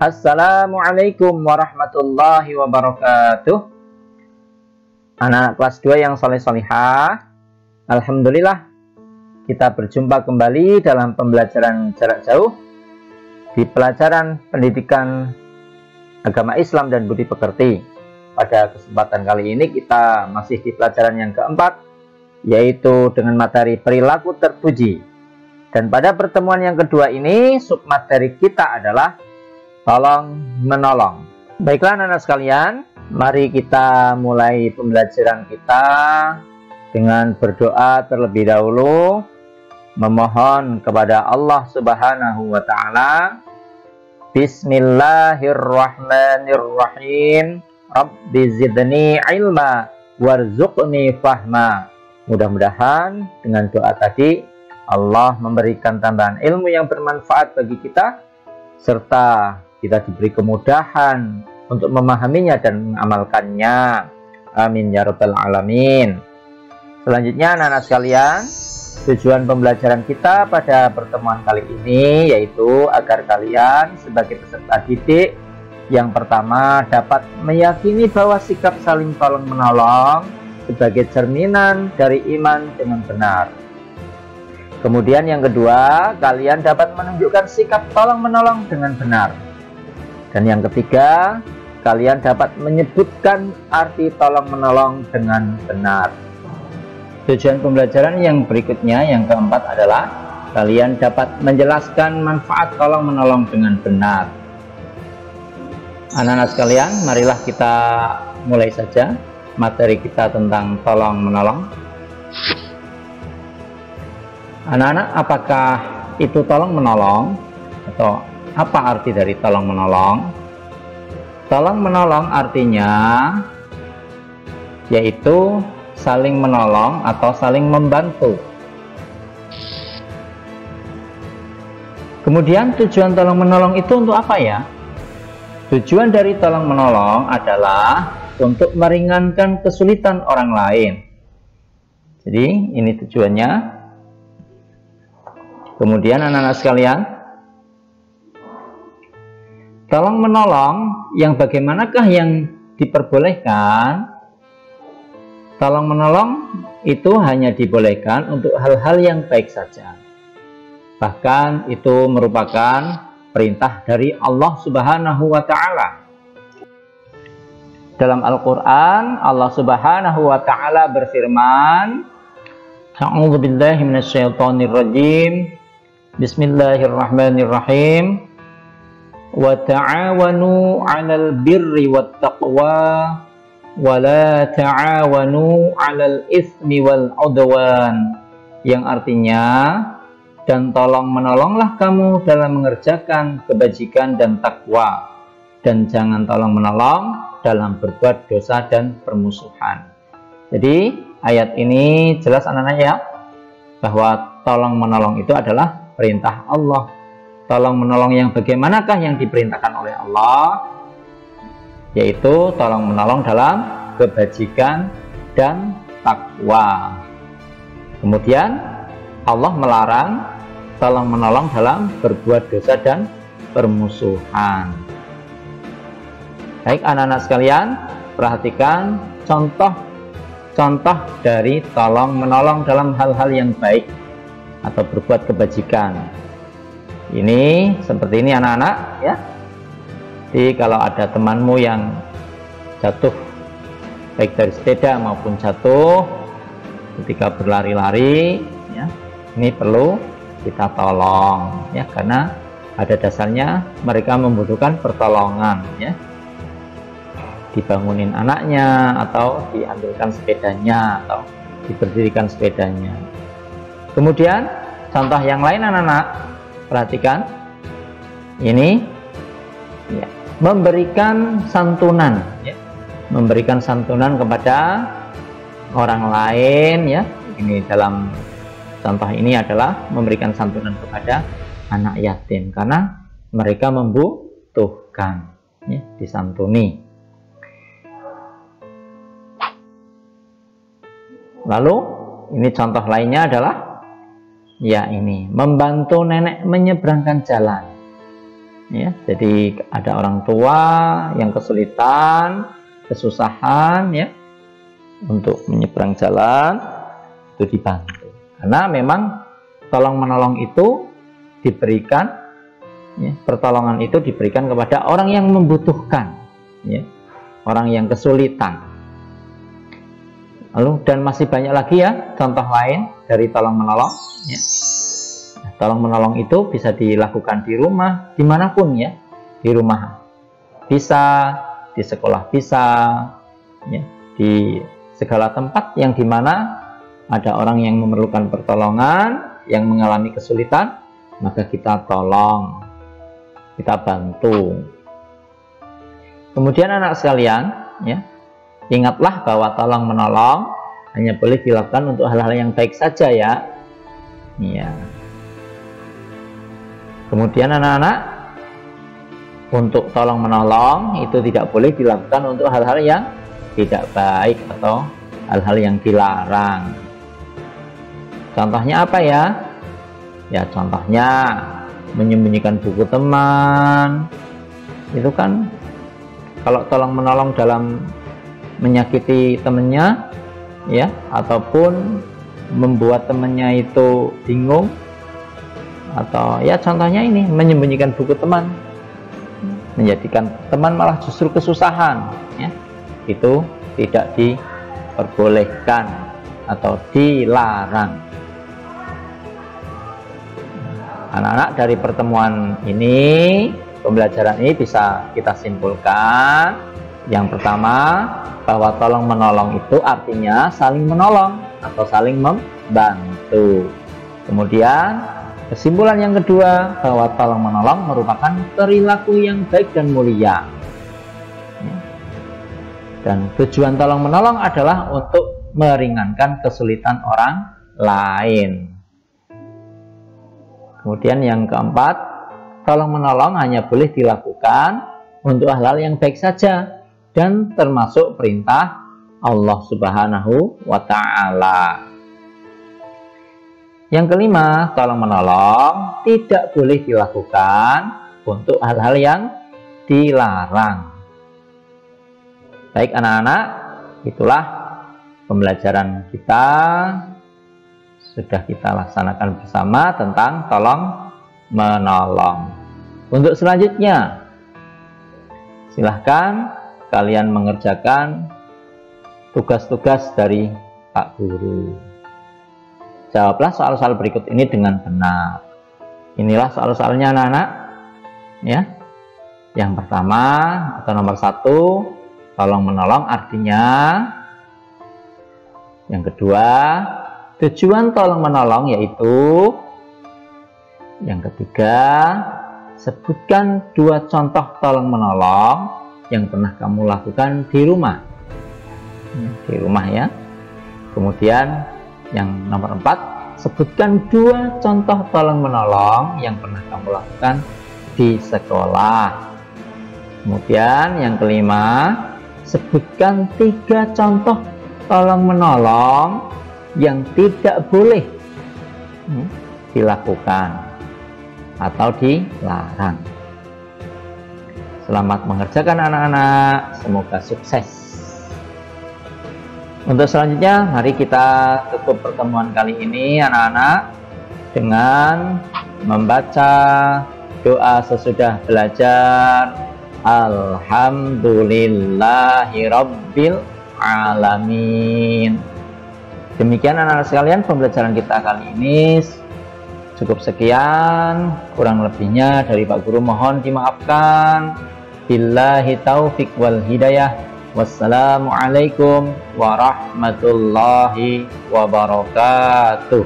Assalamualaikum warahmatullahi wabarakatuh. Anak-anak kelas 2 yang soleh-solihah, alhamdulillah kita berjumpa kembali dalam pembelajaran jarak jauh di pelajaran pendidikan agama Islam dan budi pekerti. Pada kesempatan kali ini kita masih di pelajaran yang keempat, yaitu dengan materi perilaku terpuji. Dan pada pertemuan yang kedua ini submateri kita adalah tolong menolong. Baiklah anak-anak sekalian, mari kita mulai pembelajaran kita dengan berdoa terlebih dahulu, memohon kepada Allah Subhanahu wa taala. Bismillahirrahmanirrahim. Rabbi zidni ilma warzuqni fahma. Mudah-mudahan dengan doa tadi Allah memberikan tambahan ilmu yang bermanfaat bagi kita, serta kita diberi kemudahan untuk memahaminya dan mengamalkannya. Amin ya rabbal alamin. Selanjutnya anak-anak sekalian, tujuan pembelajaran kita pada pertemuan kali ini yaitu agar kalian sebagai peserta didik yang pertama dapat meyakini bahwa sikap saling tolong menolong sebagai cerminan dari iman dengan benar. Kemudian yang kedua, kalian dapat menunjukkan sikap tolong menolong dengan benar. Dan yang ketiga, kalian dapat menyebutkan arti tolong menolong dengan benar. Tujuan pembelajaran yang berikutnya, yang keempat adalah kalian dapat menjelaskan manfaat tolong menolong dengan benar. Anak-anak sekalian, marilah kita mulai saja materi kita tentang tolong menolong. Anak-anak, apakah itu tolong menolong? Atau apa arti dari tolong menolong? Tolong menolong artinya yaitu saling menolong atau saling membantu. Kemudian tujuan tolong menolong itu untuk apa ya? Tujuan dari tolong menolong adalah untuk meringankan kesulitan orang lain. Jadi ini tujuannya. Kemudian anak-anak sekalian, tolong menolong yang bagaimanakah yang diperbolehkan? Tolong menolong itu hanya dibolehkan untuk hal-hal yang baik saja. Bahkan itu merupakan perintah dari Allah Subhanahu wa taala. Dalam Al-Qur'an Allah Subhanahu wa taala berfirman, A'udzu billahi minasyaitonir rajim. Bismillahirrahmanirrahim. Wa ta'awanu 'alal birri wat taqwa wa la ta'awanu 'alal itsmi wal 'udwan. Yang artinya, dan tolong menolonglah kamu dalam mengerjakan kebajikan dan takwa, dan jangan tolong menolong dalam berbuat dosa dan permusuhan. Jadi ayat ini jelas anak-anak ya, bahwa tolong menolong itu adalah perintah Allah. Tolong menolong yang bagaimanakah yang diperintahkan oleh Allah? Yaitu tolong menolong dalam kebajikan dan takwa. Kemudian Allah melarang tolong menolong dalam berbuat dosa dan permusuhan. Baik anak-anak sekalian, perhatikan contoh dari tolong menolong dalam hal-hal yang baik atau berbuat kebajikan. Ini seperti ini anak-anak ya. Jadi kalau ada temanmu yang jatuh baik dari sepeda maupun jatuh ketika berlari-lari ya, ini perlu kita tolong ya, karena pada dasarnya mereka membutuhkan pertolongan ya. Dibangunin anaknya atau diambilkan sepedanya atau diberdirikan sepedanya. Kemudian contoh yang lain anak-anak, perhatikan ini ya, memberikan santunan ya, memberikan santunan kepada orang lain ya. Ini dalam contoh ini adalah memberikan santunan kepada anak yatim karena mereka membutuhkan ya, disantuni. Lalu ini contoh lainnya adalah ya ini membantu nenek menyeberangkan jalan. Ya, jadi ada orang tua yang kesulitan, kesusahan ya untuk menyeberang jalan, itu dibantu. Karena memang tolong menolong itu diberikan, ya, pertolongan itu diberikan kepada orang yang membutuhkan, ya, orang yang kesulitan. Lalu dan masih banyak lagi ya contoh lain dari tolong menolong. Ya. Tolong menolong itu bisa dilakukan di rumah, dimanapun ya, di rumah bisa, di sekolah bisa, ya, di segala tempat yang dimana ada orang yang memerlukan pertolongan, yang mengalami kesulitan, maka kita tolong, kita bantu. Kemudian anak sekalian, ya, ingatlah bahwa tolong menolong hanya boleh dilakukan untuk hal-hal yang baik saja ya. Ya. Kemudian anak-anak, untuk tolong menolong itu tidak boleh dilakukan untuk hal-hal yang tidak baik atau hal-hal yang dilarang. Contohnya apa ya? Ya contohnya menyembunyikan buku teman. Itu kan kalau tolong menolong dalam menyakiti temannya, ya, ataupun membuat temannya itu bingung, atau ya contohnya ini menyembunyikan buku teman, menjadikan teman malah justru kesusahan, ya, itu tidak diperbolehkan atau dilarang. Anak-anak, dari pertemuan ini, pembelajaran ini bisa kita simpulkan, yang pertama bahwa tolong menolong itu artinya saling menolong atau saling membantu. Kemudian kesimpulan yang kedua bahwa tolong menolong merupakan perilaku yang baik dan mulia. Dan tujuan tolong menolong adalah untuk meringankan kesulitan orang lain. Kemudian yang keempat, tolong menolong hanya boleh dilakukan untuk hal-hal yang baik saja dan termasuk perintah Allah Subhanahu wa Ta'ala. Yang kelima, tolong menolong tidak boleh dilakukan untuk hal-hal yang dilarang. Baik anak-anak, itulah pembelajaran kita, sudah kita laksanakan bersama tentang tolong menolong. Untuk selanjutnya, silahkan kalian mengerjakan tugas-tugas dari Pak Guru. Jawablah soal-soal berikut ini dengan benar. Inilah soal-soalnya anak-anak, ya. Yang pertama atau nomor 1, tolong menolong artinya. Yang kedua, tujuan tolong menolong yaitu. Yang ketiga, sebutkan 2 contoh tolong menolong yang pernah kamu lakukan di rumah. Di rumah ya. Kemudian yang nomor 4, sebutkan 2 contoh tolong menolong yang pernah kamu lakukan di sekolah. Kemudian yang kelima, sebutkan 3 contoh tolong menolong yang tidak boleh dilakukan atau dilarang. Selamat mengerjakan anak-anak, semoga sukses. Untuk selanjutnya, mari kita tutup pertemuan kali ini anak-anak dengan membaca doa sesudah belajar. Alhamdulillahirabbil alamin. Demikian anak-anak sekalian, pembelajaran kita kali ini cukup sekian, kurang lebihnya dari Pak Guru mohon dimaafkan. Billahi taufik wal hidayah. Wassalamualaikum warahmatullahi wabarakatuh.